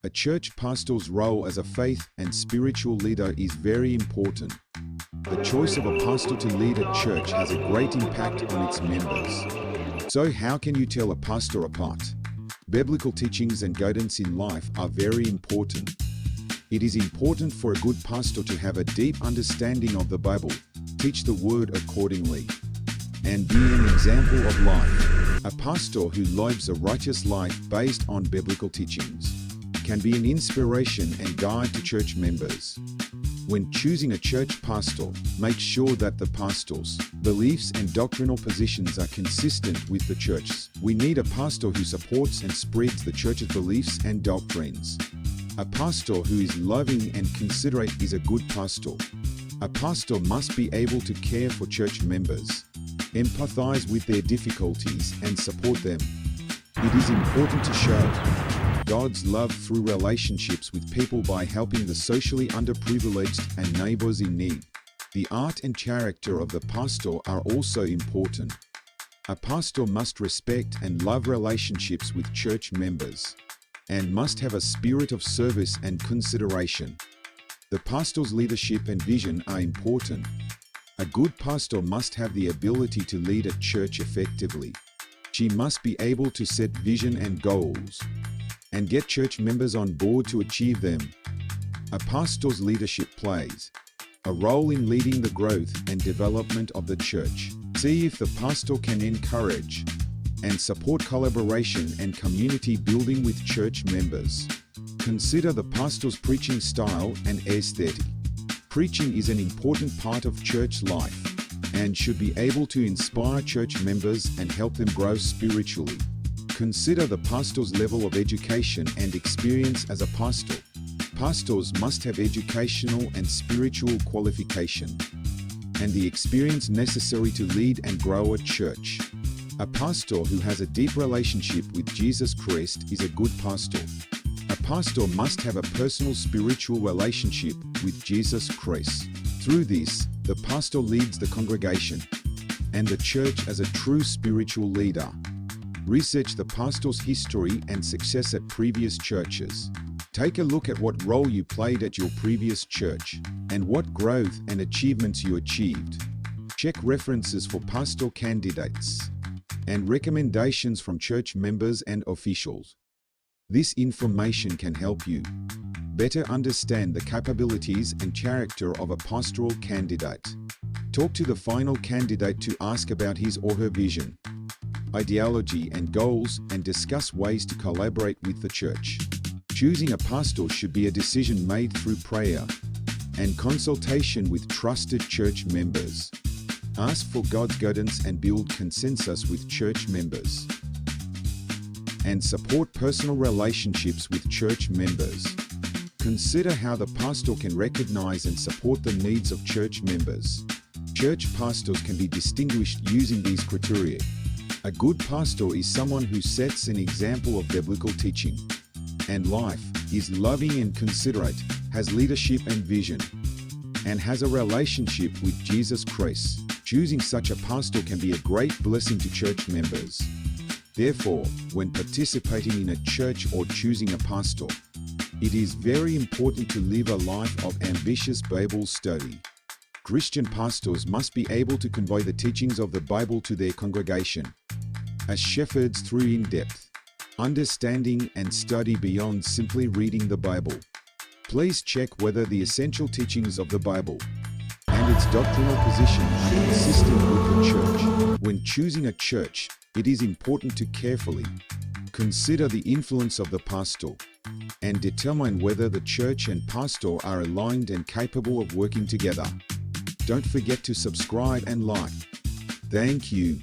A church pastor's role as a faith and spiritual leader is very important. The choice of a pastor to lead a church has a great impact on its members. So how can you tell a pastor apart? Biblical teachings and guidance in life are very important. It is important for a good pastor to have a deep understanding of the Bible, teach the word accordingly, and be an example of life. A pastor who lives a righteous life based on biblical teachings can be an inspiration and guide to church members. When choosing a church pastor, make sure that the pastor's beliefs and doctrinal positions are consistent with the church's. We need a pastor who supports and spreads the church's beliefs and doctrines. A pastor who is loving and considerate is a good pastor. A pastor must be able to care for church members, empathize with their difficulties, and support them. It is important to show God's love through relationships with people by helping the socially underprivileged and neighbors in need. The art and character of the pastor are also important. A pastor must respect and love relationships with church members, and must have a spirit of service and consideration. The pastor's leadership and vision are important. A good pastor must have the ability to lead a church effectively. She must be able to set vision and goals, and get church members on board to achieve them. A pastor's leadership plays a role in leading the growth and development of the church. See if the pastor can encourage and support collaboration and community building with church members. Consider the pastor's preaching style and aesthetic. Preaching is an important part of church life and should be able to inspire church members and help them grow spiritually. Consider the pastor's level of education and experience as a pastor. Pastors must have educational and spiritual qualification and the experience necessary to lead and grow a church. A pastor who has a deep relationship with Jesus Christ is a good pastor. A pastor must have a personal spiritual relationship with Jesus Christ. Through this, the pastor leads the congregation and the church as a true spiritual leader. Research the pastor's history and success at previous churches. Take a look at what role you played at your previous church and what growth and achievements you achieved. Check references for pastor candidates and recommendations from church members and officials. This information can help you better understand the capabilities and character of a pastoral candidate. Talk to the final candidate to ask about his or her vision, ideology, and goals, and discuss ways to collaborate with the church. Choosing a pastor should be a decision made through prayer and consultation with trusted church members. Ask for God's guidance and build consensus with church members. And support personal relationships with church members. Consider how the pastor can recognize and support the needs of church members. Church pastors can be distinguished using these criteria. A good pastor is someone who sets an example of biblical teaching and life, is loving and considerate, has leadership and vision, and has a relationship with Jesus Christ. Choosing such a pastor can be a great blessing to church members. Therefore, when participating in a church or choosing a pastor, it is very important to live a life of ambitious Bible study. Christian pastors must be able to convey the teachings of the Bible to their congregation as shepherds through in-depth understanding and study beyond simply reading the Bible. Please check whether the essential teachings of the Bible and its doctrinal position are consistent with the church. When choosing a church, it is important to carefully consider the influence of the pastor and determine whether the church and pastor are aligned and capable of working together. Don't forget to subscribe and like. Thank you.